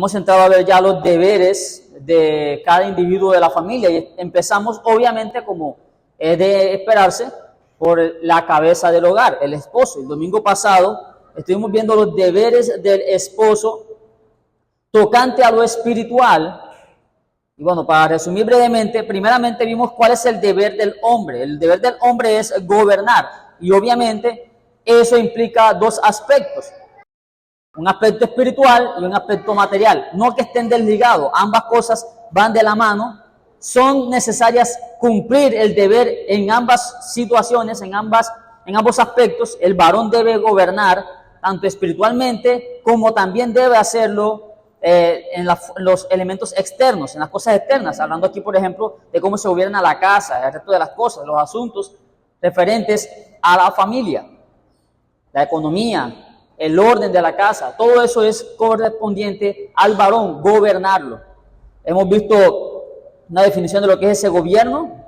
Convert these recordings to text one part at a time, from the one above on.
hemos entrado a ver ya los deberes de cada individuo de la familia y empezamos obviamente como es de esperarse por la cabeza del hogar, el esposo. El domingo pasado estuvimos viendo los deberes del esposo tocante a lo espiritual. Y bueno, para resumir brevemente, primeramente vimos cuál es el deber del hombre. El deber del hombre es gobernar y obviamente eso implica dos aspectos. Un aspecto espiritual y un aspecto material. No que estén desligados, ambas cosas van de la mano. Son necesarias cumplir el deber en ambas situaciones, en ambos aspectos. El varón debe gobernar tanto espiritualmente como también debe hacerlo en los elementos externos, en las cosas externas. Hablando aquí, por ejemplo, de cómo se gobierna la casa, el resto de las cosas, los asuntos referentes a la familia, la economía, el orden de la casa. Todo eso es correspondiente al varón, gobernarlo. Hemos visto una definición de lo que es ese gobierno.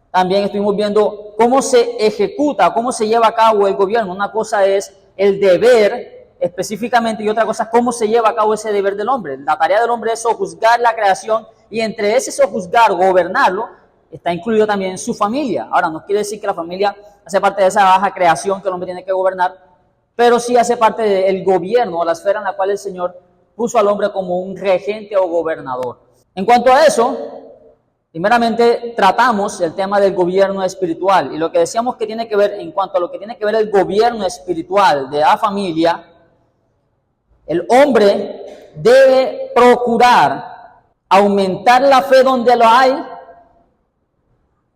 También estuvimos viendo cómo se ejecuta, cómo se lleva a cabo el gobierno. Una cosa es el deber específicamente y otra cosa es cómo se lleva a cabo ese deber del hombre. La tarea del hombre es sojuzgar la creación y entre ese sojuzgar, gobernarlo, está incluido también su familia. Ahora, no quiere decir que la familia hace parte de esa baja creación que el hombre tiene que gobernar, pero sí hace parte del gobierno o la esfera en la cual el Señor puso al hombre como un regente o gobernador. En cuanto a eso, primeramente tratamos el tema del gobierno espiritual y lo que decíamos que tiene que ver en cuanto a lo que tiene que ver el gobierno espiritual de la familia, el hombre debe procurar aumentar la fe donde lo hay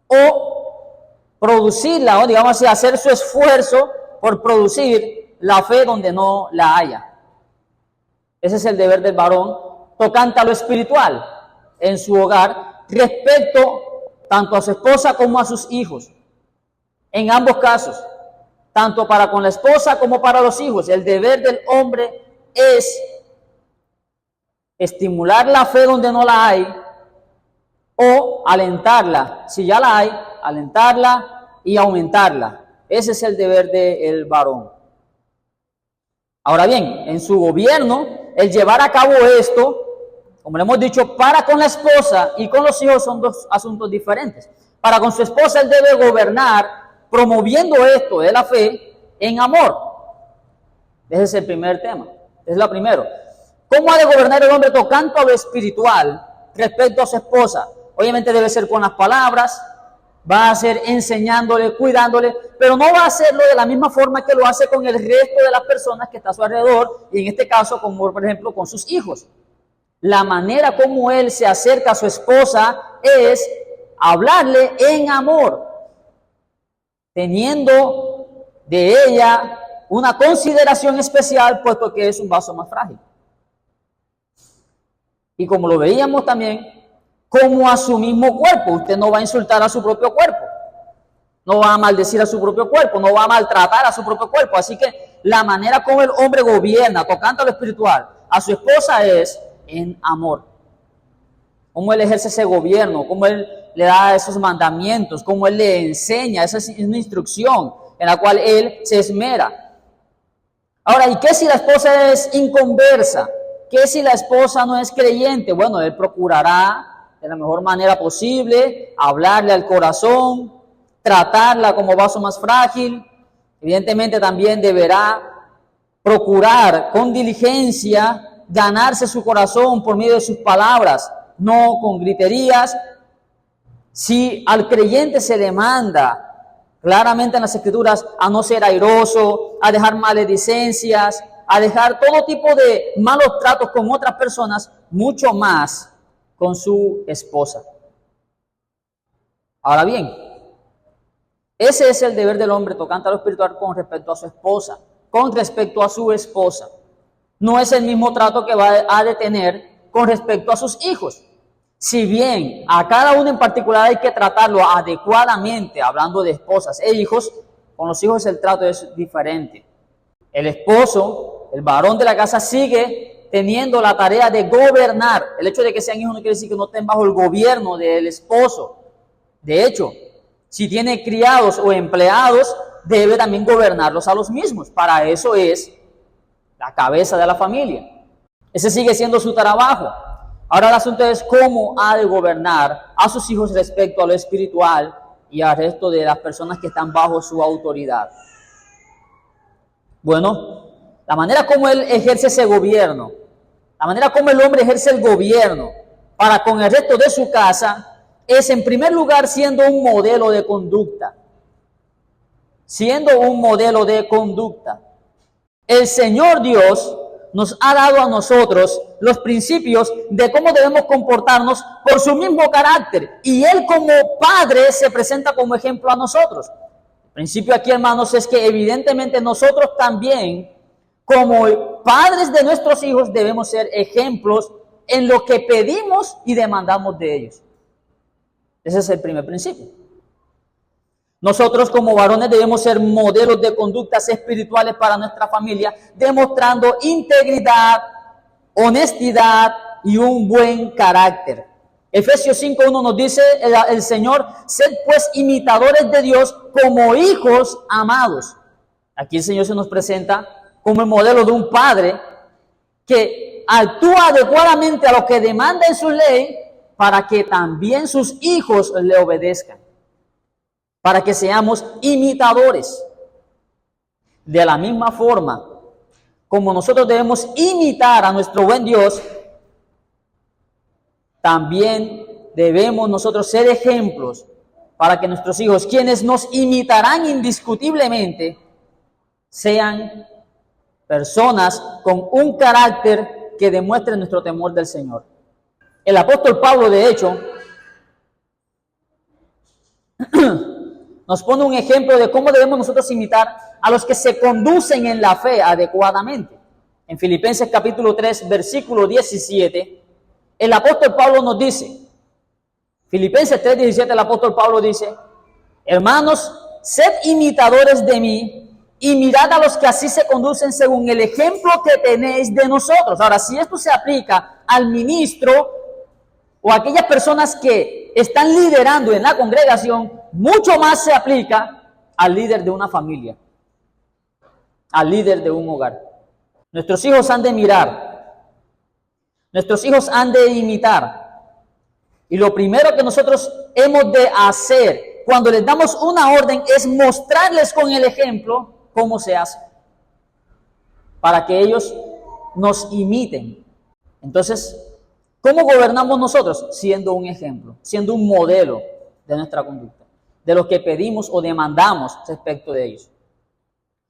o producirla, o digamos así, hacer su esfuerzo por producir la fe donde no la haya. Ese es el deber del varón tocante a lo espiritual en su hogar respecto tanto a su esposa como a sus hijos. En ambos casos, tanto para con la esposa como para los hijos, el deber del hombre es estimular la fe donde no la hay o alentarla, si ya la hay, alentarla y aumentarla. Ese es el deber del varón. Ahora bien, en su gobierno, el llevar a cabo esto, como le hemos dicho, para con la esposa y con los hijos son dos asuntos diferentes. Para con su esposa él debe gobernar promoviendo esto de la fe en amor. Ese es el primer tema. Es lo primero. ¿Cómo ha de gobernar el hombre tocante a lo espiritual respecto a su esposa? Obviamente debe ser con las palabras, va a ser enseñándole, cuidándole, pero no va a hacerlo de la misma forma que lo hace con el resto de las personas que está a su alrededor, y en este caso, como por ejemplo con sus hijos. La manera como él se acerca a su esposa es hablarle en amor, teniendo de ella una consideración especial, puesto que es un vaso más frágil. Y como lo veíamos también, como a su mismo cuerpo. Usted no va a insultar a su propio cuerpo, no va a maldecir a su propio cuerpo, no va a maltratar a su propio cuerpo. Así que la manera como el hombre gobierna, tocando a lo espiritual, a su esposa es en amor. Cómo él ejerce ese gobierno, cómo él le da esos mandamientos, cómo él le enseña, esa es una instrucción en la cual él se esmera. Ahora, ¿y qué si la esposa es inconversa? ¿Qué si la esposa no es creyente? Bueno, él procurará de la mejor manera posible hablarle al corazón, tratarla como vaso más frágil. Evidentemente también deberá procurar con diligencia ganarse su corazón por medio de sus palabras, no con griterías. Si al creyente se le manda claramente en las Escrituras a no ser airoso, a dejar maledicencias, a dejar todo tipo de malos tratos con otras personas, mucho más con su esposa. Ahora bien, ese es el deber del hombre tocante a lo espiritual con respecto a su esposa, con respecto a su esposa. No es el mismo trato que va a de tener con respecto a sus hijos. Si bien a cada uno en particular hay que tratarlo adecuadamente, hablando de esposas e hijos, con los hijos el trato es diferente. El esposo, el varón de la casa, sigue teniendo la tarea de gobernar. El hecho de que sean hijos no quiere decir que no estén bajo el gobierno del esposo. De hecho, si tiene criados o empleados, debe también gobernarlos a los mismos. Para eso es la cabeza de la familia. Ese sigue siendo su trabajo. Ahora el asunto es cómo ha de gobernar a sus hijos respecto a lo espiritual y al resto de las personas que están bajo su autoridad. Bueno, la manera como él ejerce ese gobierno, la manera como el hombre ejerce el gobierno para con el resto de su casa es, en primer lugar, siendo un modelo de conducta. Siendo un modelo de conducta. El Señor Dios nos ha dado a nosotros los principios de cómo debemos comportarnos por su mismo carácter. Y Él como Padre se presenta como ejemplo a nosotros. El principio aquí, hermanos, es que evidentemente nosotros también, como padres de nuestros hijos, debemos ser ejemplos en lo que pedimos y demandamos de ellos. Ese es el primer principio. Nosotros como varones debemos ser modelos de conductas espirituales para nuestra familia, demostrando integridad, honestidad y un buen carácter. Efesios 5:1 nos dice el Señor: sed pues imitadores de Dios como hijos amados. Aquí el Señor se nos presenta como el modelo de un padre que actúa adecuadamente a lo que demanda en su ley para que también sus hijos le obedezcan. Para que seamos imitadores. De la misma forma como nosotros debemos imitar a nuestro buen Dios, también debemos nosotros ser ejemplos para que nuestros hijos, quienes nos imitarán indiscutiblemente, sean personas con un carácter que demuestre nuestro temor del Señor. El apóstol Pablo, de hecho, nos pone un ejemplo de cómo debemos nosotros imitar a los que se conducen en la fe adecuadamente. En Filipenses capítulo 3, versículo 17, el apóstol Pablo nos dice, Filipenses 3, 17, el apóstol Pablo dice: hermanos, sed imitadores de mí y mirad a los que así se conducen según el ejemplo que tenéis de nosotros. Ahora, si esto se aplica al ministro o a aquellas personas que están liderando en la congregación, mucho más se aplica al líder de una familia, al líder de un hogar. Nuestros hijos han de mirar, nuestros hijos han de imitar. Y lo primero que nosotros hemos de hacer cuando les damos una orden es mostrarles con el ejemplo cómo se hace, para que ellos nos imiten. Entonces, ¿cómo gobernamos nosotros? Siendo un ejemplo, siendo un modelo de nuestra conducta, de lo que pedimos o demandamos respecto de ellos.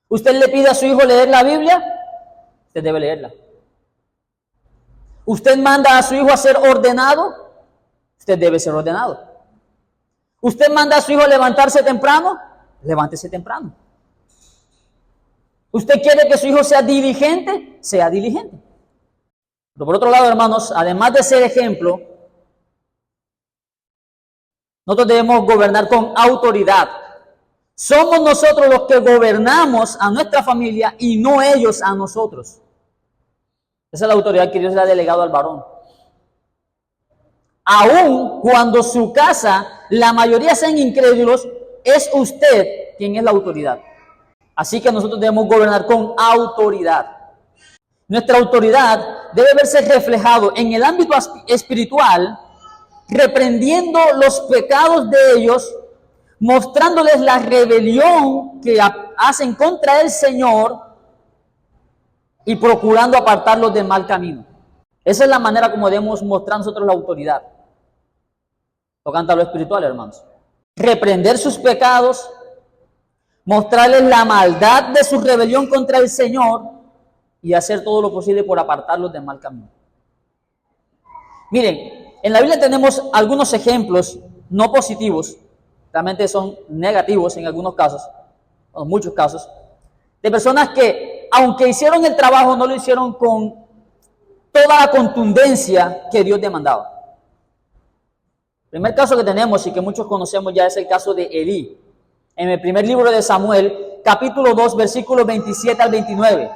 ¿Usted le pide a su hijo leer la Biblia? Usted debe leerla. ¿Usted manda a su hijo a ser ordenado? Usted debe ser ordenado. ¿Usted manda a su hijo a levantarse temprano? Levántese temprano. ¿Usted quiere que su hijo sea diligente? Sea diligente. Pero por otro lado, hermanos, además de ser ejemplo, nosotros debemos gobernar con autoridad. Somos nosotros los que gobernamos a nuestra familia y no ellos a nosotros. Esa es la autoridad que Dios le ha delegado al varón. Aun cuando su casa, la mayoría sean incrédulos, es usted quien es la autoridad. Así que nosotros debemos gobernar con autoridad. Nuestra autoridad debe verse reflejado en el ámbito espiritual, reprendiendo los pecados de ellos, mostrándoles la rebelión que hacen contra el Señor y procurando apartarlos del mal camino. Esa es la manera como debemos mostrar nosotros la autoridad. Tocante a lo espiritual, hermanos. Reprender sus pecados, mostrarles la maldad de su rebelión contra el Señor y hacer todo lo posible por apartarlos del mal camino. Miren, en la Biblia tenemos algunos ejemplos no positivos, realmente son negativos en algunos casos, o en muchos casos, de personas que, aunque hicieron el trabajo, no lo hicieron con toda la contundencia que Dios demandaba. El primer caso que tenemos y que muchos conocemos ya es el caso de Elí. En el primer libro de Samuel, capítulo 2, versículos 27 al 29.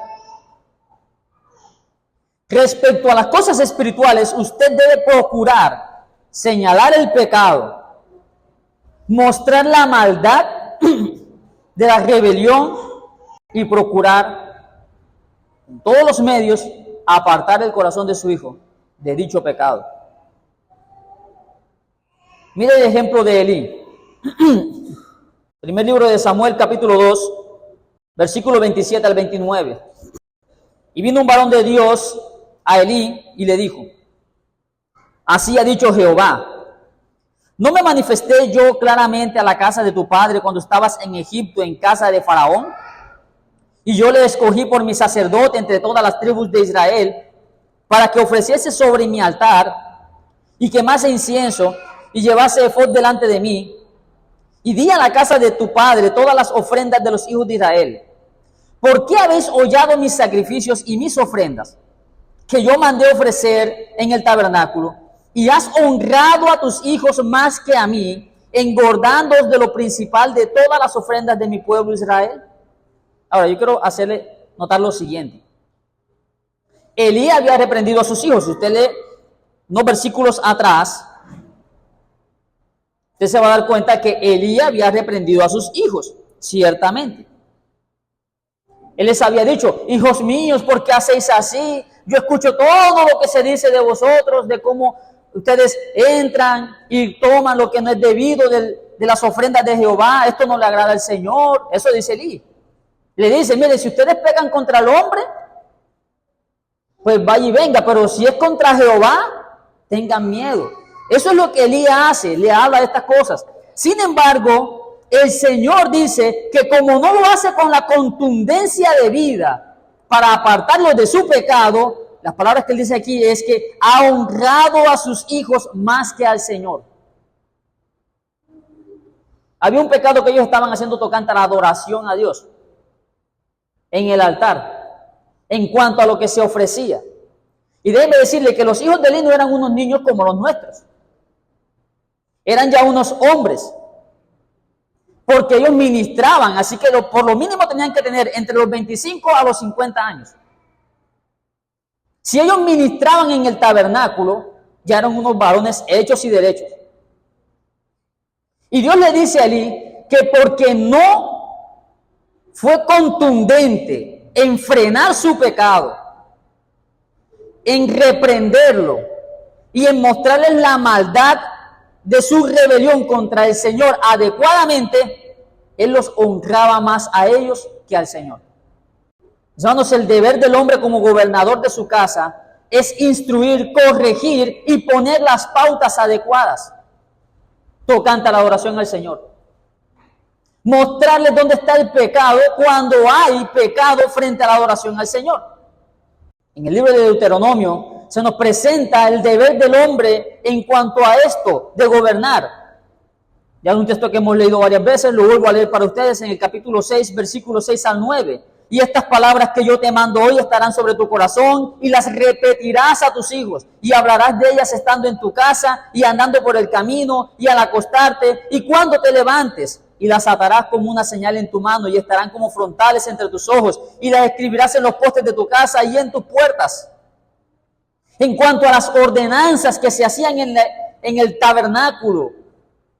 Respecto a las cosas espirituales, usted debe procurar señalar el pecado, mostrar la maldad de la rebelión y procurar, con todos los medios, apartar el corazón de su hijo de dicho pecado. Mire el ejemplo de Elí. Primer libro de Samuel, capítulo 2, versículo 27 al 29. Y vino un varón de Dios a Elí y le dijo: así ha dicho Jehová, ¿no me manifesté yo claramente a la casa de tu padre cuando estabas en Egipto, en casa de Faraón? Y yo le escogí por mi sacerdote entre todas las tribus de Israel, para que ofreciese sobre mi altar y quemase incienso y llevase efod delante de mí. Y di a la casa de tu padre todas las ofrendas de los hijos de Israel. ¿Por qué habéis hollado mis sacrificios y mis ofrendas que yo mandé ofrecer en el tabernáculo? Y has honrado a tus hijos más que a mí, engordándoos de lo principal de todas las ofrendas de mi pueblo Israel. Ahora, yo quiero hacerle notar lo siguiente. Elí había reprendido a sus hijos. Si usted lee unos versículos atrás, usted se va a dar cuenta que Elí había reprendido a sus hijos, ciertamente. Él les había dicho: hijos míos, ¿por qué hacéis así? Yo escucho todo lo que se dice de vosotros, de cómo ustedes entran y toman lo que no es debido de las ofrendas de Jehová. Esto no le agrada al Señor. Eso dice Elí. Le dice: mire, si ustedes pecan contra el hombre, pues vaya y venga, pero si es contra Jehová, tengan miedo. Eso es lo que Elí hace, le habla de estas cosas. Sin embargo, el Señor dice que como no lo hace con la contundencia de vida para apartarlos de su pecado, las palabras que él dice aquí es que ha honrado a sus hijos más que al Señor. Había un pecado que ellos estaban haciendo tocante a la adoración a Dios en el altar, en cuanto a lo que se ofrecía. Y déjenme decirle que los hijos de Elí no eran unos niños como los nuestros. Eran ya unos hombres, porque ellos ministraban, así que por lo mínimo tenían que tener entre los 25 a los 50 años. Si ellos ministraban en el tabernáculo, ya eran unos varones hechos y derechos. Y Dios le dice a Elí que porque no fue contundente en frenar su pecado, en reprenderlo y en mostrarles la maldad de su rebelión contra el Señor adecuadamente, Él los honraba más a ellos que al Señor. Hermanos, el deber del hombre como gobernador de su casa es instruir, corregir y poner las pautas adecuadas tocante a la adoración al Señor. Mostrarles dónde está el pecado cuando hay pecado frente a la adoración al Señor. En el libro de Deuteronomio se nos presenta el deber del hombre en cuanto a esto de gobernar. Ya es un texto que hemos leído varias veces, lo vuelvo a leer para ustedes en el capítulo 6, versículos 6 al 9. Y estas palabras que yo te mando hoy estarán sobre tu corazón y las repetirás a tus hijos y hablarás de ellas estando en tu casa y andando por el camino y al acostarte y cuando te levantes, y las atarás como una señal en tu mano y estarán como frontales entre tus ojos y las escribirás en los postes de tu casa y en tus puertas. En cuanto a las ordenanzas que se hacían en el tabernáculo,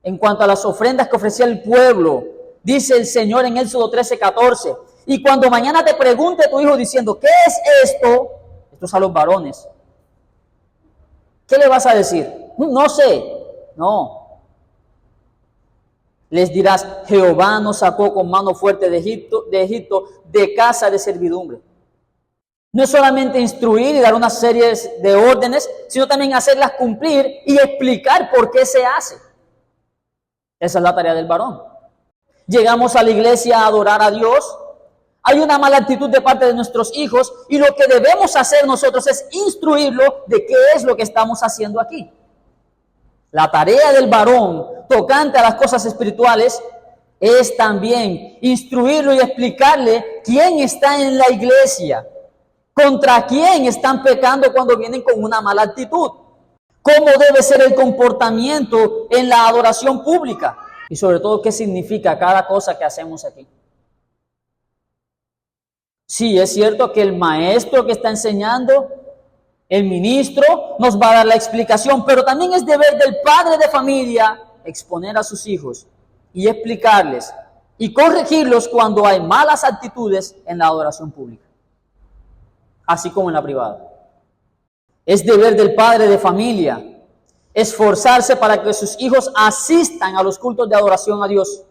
en cuanto a las ofrendas que ofrecía el pueblo, dice el Señor en Éxodo 13:14, y cuando mañana te pregunte tu hijo diciendo, ¿qué es esto? Esto es a los varones. ¿Qué le vas a decir? No sé. No. Les dirás, Jehová nos sacó con mano fuerte de Egipto, de casa de servidumbre. No es solamente instruir y dar una serie de órdenes, sino también hacerlas cumplir y explicar por qué se hace. Esa es la tarea del varón. Llegamos a la iglesia a adorar a Dios. Hay una mala actitud de parte de nuestros hijos y lo que debemos hacer nosotros es instruirlo de qué es lo que estamos haciendo aquí. La tarea del varón tocante a las cosas espirituales es también instruirlo y explicarle quién está en la iglesia, contra quién están pecando cuando vienen con una mala actitud, cómo debe ser el comportamiento en la adoración pública y sobre todo qué significa cada cosa que hacemos aquí. Sí, es cierto que el maestro que está enseñando, el ministro, nos va a dar la explicación, pero también es deber del padre de familia exponer a sus hijos y explicarles y corregirlos cuando hay malas actitudes en la adoración pública, así como en la privada. Es deber del padre de familia esforzarse para que sus hijos asistan a los cultos de adoración a Dios,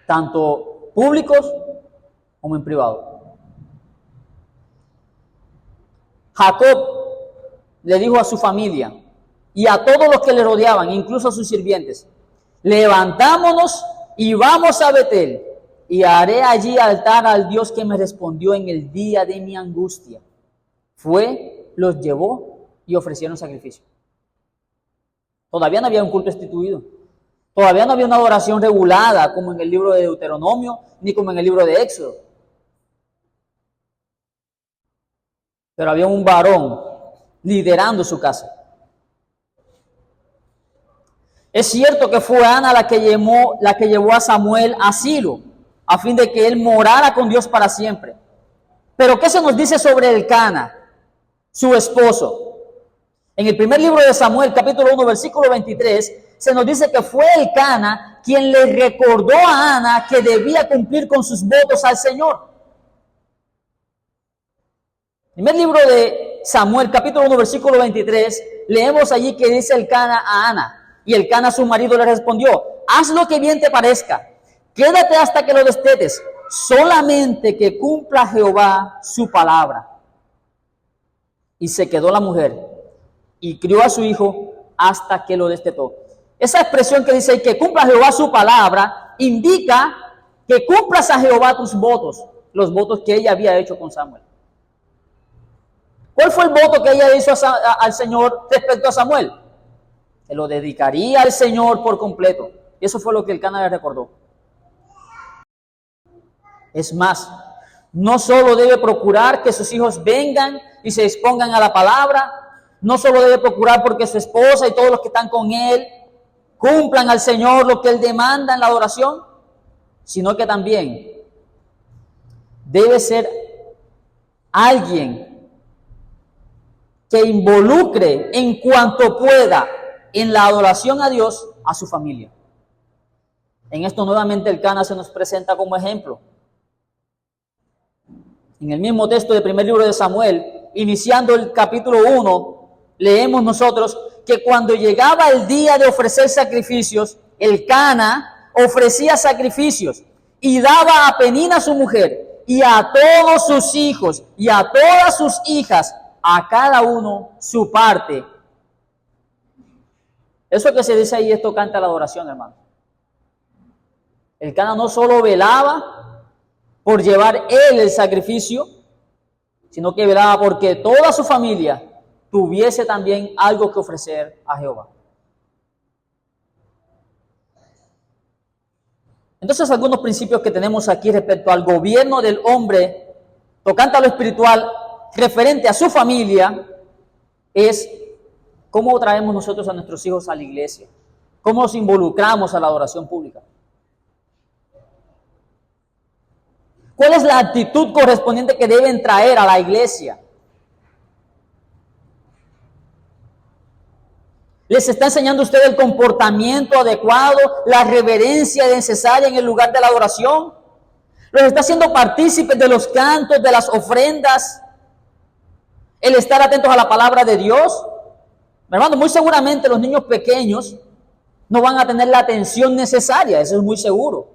tanto públicos como en privado. Jacob le dijo a su familia y a todos los que le rodeaban, incluso a sus sirvientes: levantámonos y vamos a Betel, y haré allí altar al Dios que me respondió en el día de mi angustia. Fue, los llevó y ofrecieron sacrificio. Todavía no había un culto instituido. Todavía no había una adoración regulada como en el libro de Deuteronomio, ni como en el libro de Éxodo. Pero había un varón liderando su casa. Es cierto que fue Ana la que llevó a Samuel a Silo, a fin de que él morara con Dios para siempre. Pero ¿qué se nos dice sobre Elcana, su esposo? En el primer libro de Samuel, capítulo 1, versículo 23, se nos dice que fue Elcana quien le recordó a Ana que debía cumplir con sus votos al Señor. En el primer libro de Samuel, capítulo 1, versículo 23, leemos allí que dice Elcana a Ana, y Elcana su marido le respondió: haz lo que bien te parezca, quédate hasta que lo destetes, solamente que cumpla Jehová su palabra. Y se quedó la mujer y crió a su hijo hasta que lo destetó. Esa expresión que dice que cumpla Jehová su palabra indica que cumplas a Jehová tus votos, los votos que ella había hecho con Samuel. ¿Cuál fue el voto que ella hizo al Señor respecto a Samuel? Que lo dedicaría al Señor por completo. Y eso fue lo que Elcana le recordó. Es más, no solo debe procurar que sus hijos vengan y se expongan a la palabra, no solo debe procurar porque su esposa y todos los que están con él cumplan al Señor lo que él demanda en la adoración, sino que también debe ser alguien que involucre en cuanto pueda en la adoración a Dios a su familia. En esto nuevamente Elcana se nos presenta como ejemplo. En el mismo texto del primer libro de Samuel, iniciando el capítulo 1, leemos nosotros que cuando llegaba el día de ofrecer sacrificios, Elcana ofrecía sacrificios y daba a Penina su mujer y a todos sus hijos y a todas sus hijas, a cada uno su parte. Eso que se dice ahí es tocante a la adoración, hermano. Elcana no solo velaba por llevar él el sacrificio, sino que velaba porque toda su familia tuviese también algo que ofrecer a Jehová. Entonces, algunos principios que tenemos aquí respecto al gobierno del hombre, tocante a lo espiritual, referente a su familia, es cómo traemos nosotros a nuestros hijos a la iglesia, cómo nos involucramos a la adoración pública. ¿Cuál es la actitud correspondiente que deben traer a la iglesia? ¿Les está enseñando usted el comportamiento adecuado, la reverencia necesaria en el lugar de la adoración? ¿Los está haciendo partícipes de los cantos, de las ofrendas? ¿El estar atentos a la palabra de Dios? Hermano, muy seguramente los niños pequeños no van a tener la atención necesaria, eso es muy seguro.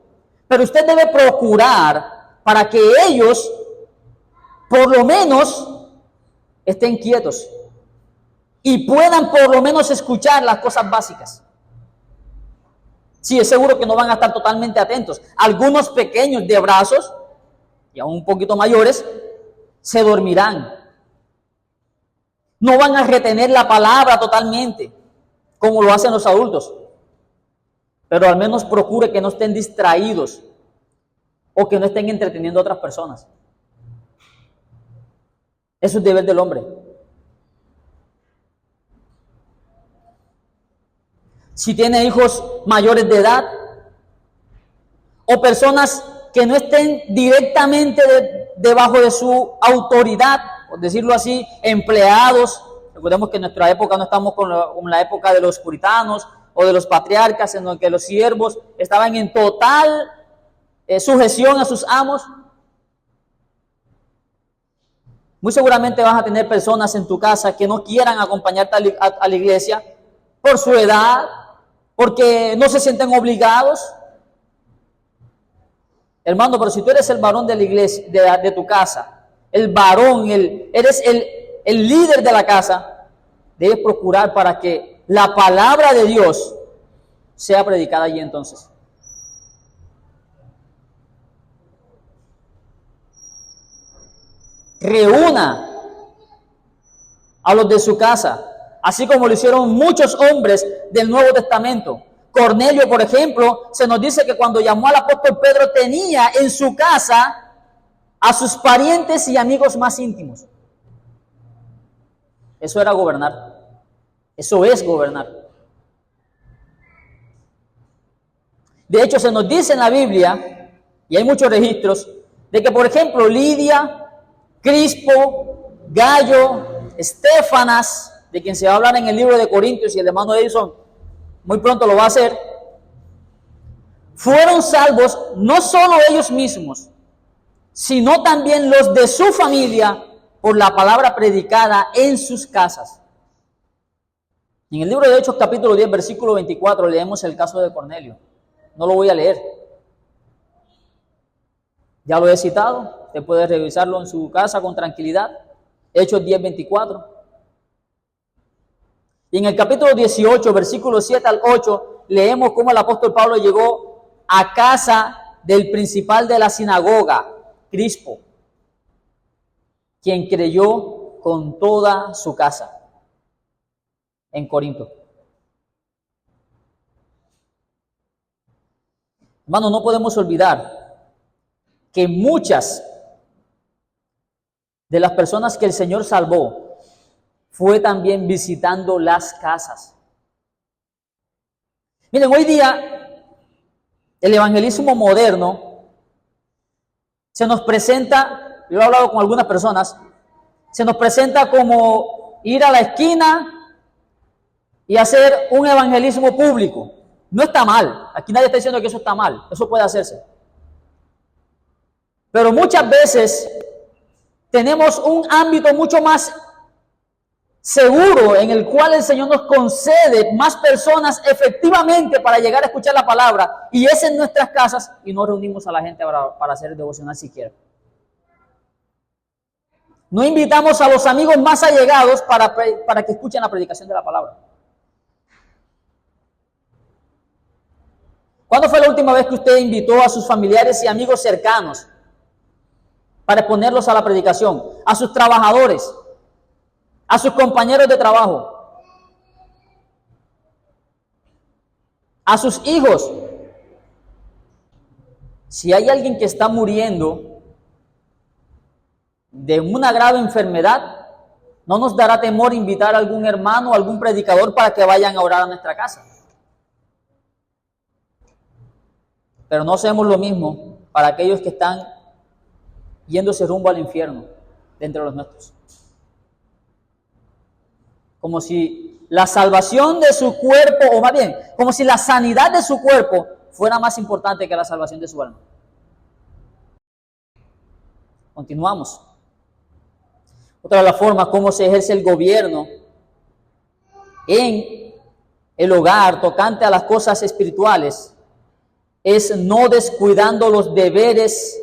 Pero usted debe procurar para que ellos, por lo menos, estén quietos y puedan por lo menos escuchar las cosas básicas. Sí, es seguro que no van a estar totalmente atentos. Algunos pequeños de brazos, y aún un poquito mayores, se dormirán. No van a retener la palabra totalmente, como lo hacen los adultos. Pero al menos procure que no estén distraídos o que no estén entreteniendo a otras personas. Eso es deber del hombre. Si tiene hijos mayores de edad o personas que no estén directamente debajo de su autoridad, por decirlo así, empleados. Recordemos que en nuestra época no estamos con la época de los puritanos o de los patriarcas, en donde los siervos estaban en total sujeción a sus amos. Muy seguramente vas a tener personas en tu casa que no quieran acompañarte a la iglesia por su edad, porque no se sienten obligados. Hermano, pero si tú eres el varón de la iglesia, de tu casa, el varón, eres el líder de la casa, debes procurar para que la palabra de Dios sea predicada allí entonces. Reúna a los de su casa, así como lo hicieron muchos hombres del Nuevo Testamento. Cornelio, por ejemplo, se nos dice que cuando llamó al apóstol Pedro tenía en su casa a sus parientes y amigos más íntimos. Eso era gobernar. Eso es gobernar. De hecho, se nos dice en la Biblia, y hay muchos registros, de que, por ejemplo, Lidia, Crispo, Gallo, Estefanas, de quien se va a hablar en el libro de Corintios, y el hermano Edison muy pronto lo va a hacer, fueron salvos no solo ellos mismos, sino también los de su familia por la palabra predicada en sus casas. En el libro de Hechos capítulo 10, versículo 24, leemos el caso de Cornelio. No lo voy a leer. Ya lo he citado, usted puede revisarlo en su casa con tranquilidad. Hechos 10, 24. Y en el capítulo 18, versículos 7 al 8, leemos cómo el apóstol Pablo llegó a casa del principal de la sinagoga, Crispo, quien creyó con toda su casa en Corinto. Hermano, no podemos olvidar que muchas de las personas que el Señor salvó fue también visitando las casas. Miren, hoy día el evangelismo moderno se nos presenta, yo he hablado con algunas personas, se nos presenta como ir a la esquina y hacer un evangelismo público. No está mal, aquí nadie está diciendo que eso está mal, eso puede hacerse. Pero muchas veces tenemos un ámbito mucho más seguro en el cual el Señor nos concede más personas efectivamente para llegar a escuchar la palabra, y es en nuestras casas, y no reunimos a la gente para hacer el devocional siquiera. No invitamos a los amigos más allegados para que escuchen la predicación de la palabra. ¿Cuándo fue la última vez que usted invitó a sus familiares y amigos cercanos para exponerlos a la predicación? A sus trabajadores, a sus compañeros de trabajo, a sus hijos. Si hay alguien que está muriendo de una grave enfermedad, no nos dará temor invitar a algún hermano o algún predicador para que vayan a orar a nuestra casa. Pero no hacemos lo mismo para aquellos que están yéndose rumbo al infierno de entre los nuestros. Como si la salvación de su cuerpo, o más bien, como si la sanidad de su cuerpo fuera más importante que la salvación de su alma. Continuamos. Otra de las formas como se ejerce el gobierno en el hogar tocante a las cosas espirituales es no descuidando los deberes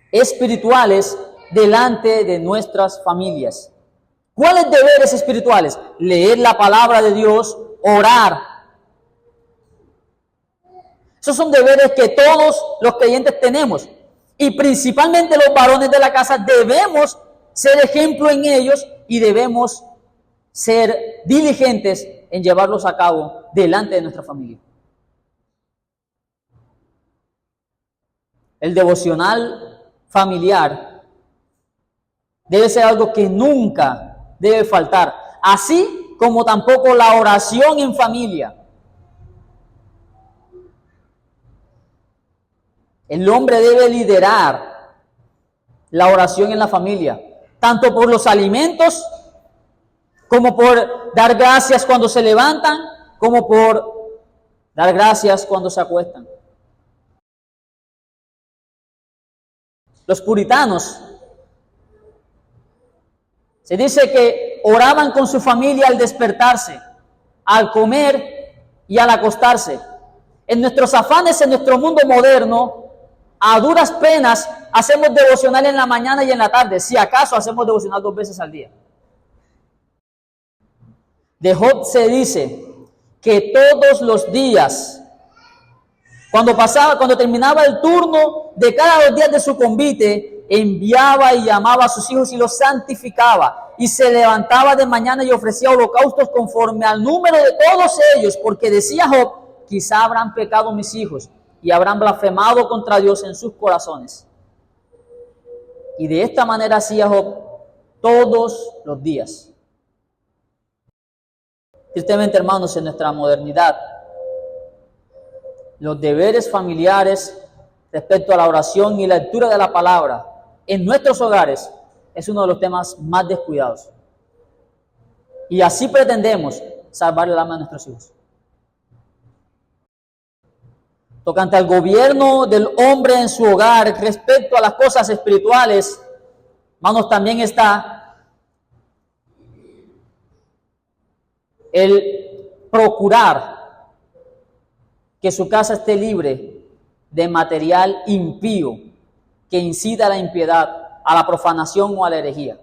espirituales delante de nuestras familias. ¿Cuáles deberes espirituales? Leer la palabra de Dios, orar. Esos son deberes que todos los creyentes tenemos, y principalmente los varones de la casa debemos ser ejemplo en ellos y debemos ser diligentes en llevarlos a cabo delante de nuestra familia. El devocional familiar debe ser algo que nunca debe faltar, así como tampoco la oración en familia. El hombre debe liderar la oración en la familia, tanto por los alimentos, como por dar gracias cuando se levantan, como por dar gracias cuando se acuestan. Los puritanos Se dice que oraban con su familia al despertarse, al comer y al acostarse. En nuestros afanes, en nuestro mundo moderno, a duras penas hacemos devocional en la mañana y en la tarde. Si acaso hacemos devocional 2 veces al día. De Job se dice que todos los días, cuando terminaba el turno de cada 2 días de su convite, enviaba y llamaba a sus hijos y los santificaba, y se levantaba de mañana y ofrecía holocaustos conforme al número de todos ellos, porque decía Job: quizá habrán pecado mis hijos y habrán blasfemado contra Dios en sus corazones. Y de esta manera hacía Job todos los días. Tristemente, hermanos, en nuestra modernidad, los deberes familiares respecto a la oración y la lectura de la palabra en nuestros hogares es uno de los temas más descuidados. Y así pretendemos salvar el alma de nuestros hijos. Tocante al gobierno del hombre en su hogar respecto a las cosas espirituales, hermanos, también está el procurar que su casa esté libre de material impío que incita a la impiedad, a la profanación o a la herejía,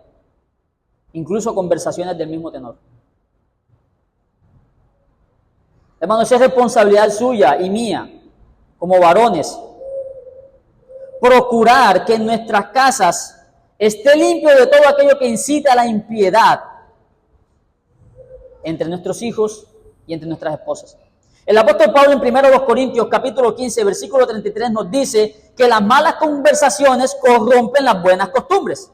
incluso conversaciones del mismo tenor. Hermanos, es responsabilidad suya y mía como varones procurar que en nuestras casas esté limpio de todo aquello que incita a la impiedad entre nuestros hijos y entre nuestras esposas. El apóstol Pablo en 1 Corintios capítulo 15 versículo 33 nos dice que las malas conversaciones corrompen las buenas costumbres.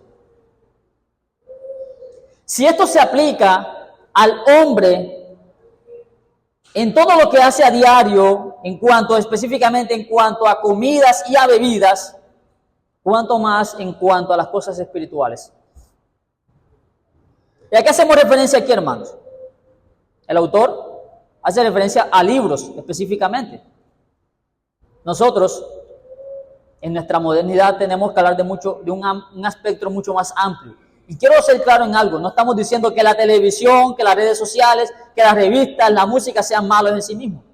Si esto se aplica al hombre en todo lo que hace a diario, específicamente en cuanto a comidas y a bebidas, cuanto más en cuanto a las cosas espirituales. ¿Y a qué hacemos referencia aquí, hermanos? El autor hace referencia a libros específicamente. Nosotros, en nuestra modernidad, tenemos que hablar de un aspecto mucho más amplio. Y quiero ser claro en algo: no estamos diciendo que la televisión, que las redes sociales, que las revistas, la música sean malos en sí mismos.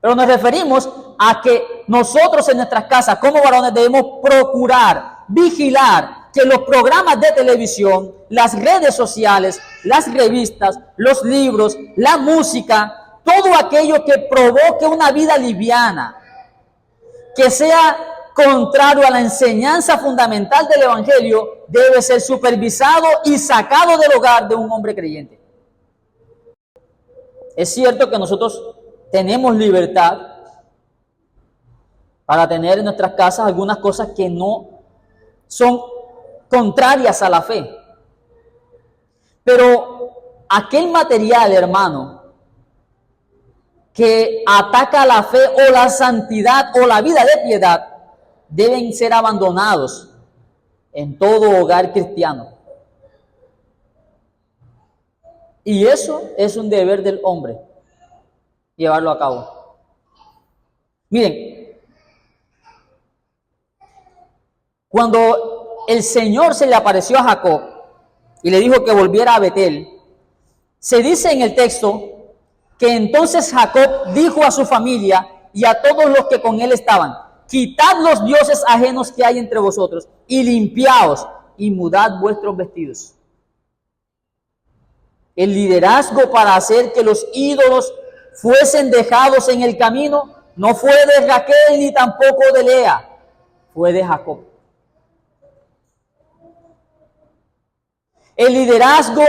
Pero nos referimos a que nosotros en nuestras casas, como varones, debemos procurar, vigilar que los programas de televisión, las redes sociales, las revistas, los libros, la música, todo aquello que provoque una vida liviana, que sea contrario a la enseñanza fundamental del Evangelio, debe ser supervisado y sacado del hogar de un hombre creyente. Es cierto que nosotros tenemos libertad para tener en nuestras casas algunas cosas que no son contrarias a la fe. Pero aquel material, hermano, que ataca la fe o la santidad o la vida de piedad, deben ser abandonados en todo hogar cristiano. Y eso es un deber del hombre, llevarlo a cabo. Miren, cuando el Señor se le apareció a Jacob y le dijo que volviera a Betel, se dice en el texto que entonces Jacob dijo a su familia y a todos los que con él estaban: quitad los dioses ajenos que hay entre vosotros y limpiaos y mudad vuestros vestidos. El liderazgo para hacer que los ídolos fuesen dejados en el camino no fue de Raquel ni tampoco de Lea, fue de Jacob. El liderazgo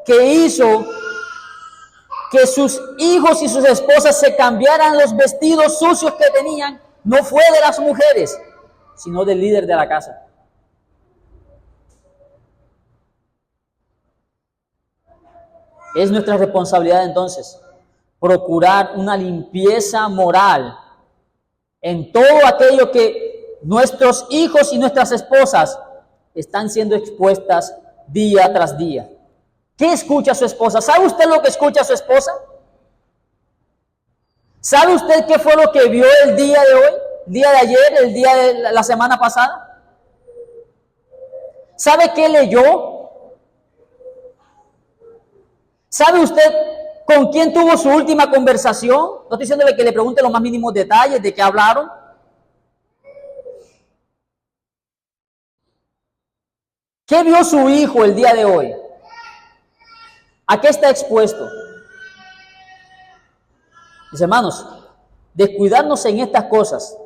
que hizo que sus hijos y sus esposas se cambiaran los vestidos sucios que tenían no fue de las mujeres, sino del líder de la casa. Es nuestra responsabilidad entonces procurar una limpieza moral en todo aquello que nuestros hijos y nuestras esposas están siendo expuestas día tras día. ¿Qué escucha su esposa? ¿Sabe usted lo que escucha su esposa? ¿Sabe usted qué fue lo que vio el día de hoy, el día de ayer, el día de la semana pasada? ¿Sabe qué leyó? ¿Sabe usted con quién tuvo su última conversación? No estoy diciéndole que le pregunte los más mínimos detalles de qué hablaron. ¿Qué vio su hijo el día de hoy? ¿A qué está expuesto? Mis hermanos, descuidarnos en estas cosas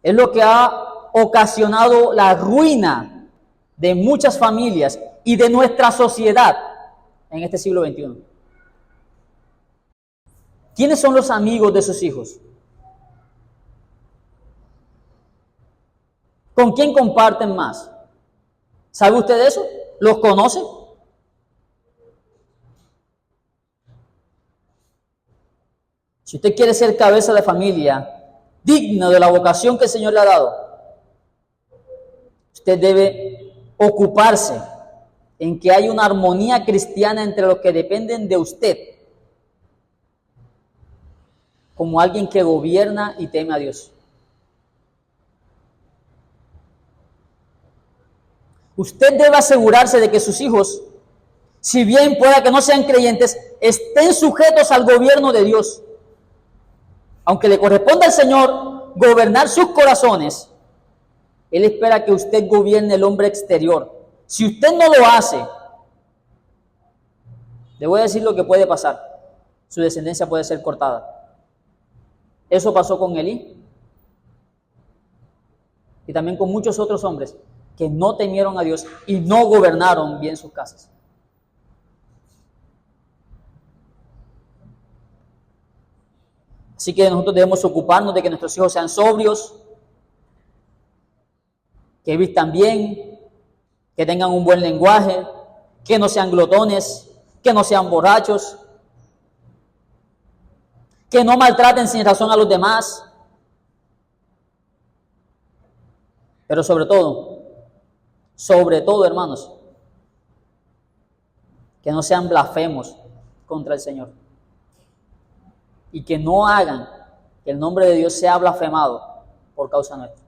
es lo que ha ocasionado la ruina de muchas familias y de nuestra sociedad en este siglo XXI. ¿Quiénes son los amigos de sus hijos? ¿Con quién comparten más? ¿Sabe usted eso? ¿Los conoce? Si usted quiere ser cabeza de familia, digno de la vocación que el Señor le ha dado, usted debe ocuparse en que haya una armonía cristiana entre los que dependen de usted, como alguien que gobierna y teme a Dios. Usted debe asegurarse de que sus hijos, si bien pueda que no sean creyentes, estén sujetos al gobierno de Dios. Aunque le corresponda al Señor gobernar sus corazones, Él espera que usted gobierne el hombre exterior. Si usted no lo hace, le voy a decir lo que puede pasar. Su descendencia puede ser cortada. Eso pasó con Elí y también con muchos otros hombres que no temieron a Dios y no gobernaron bien sus casas. Así que nosotros debemos ocuparnos de que nuestros hijos sean sobrios, que vistan bien, que tengan un buen lenguaje, que no sean glotones, que no sean borrachos, que no maltraten sin razón a los demás. Pero sobre todo, hermanos, que no sean blasfemos contra el Señor. Y que no hagan que el nombre de Dios sea blasfemado por causa nuestra.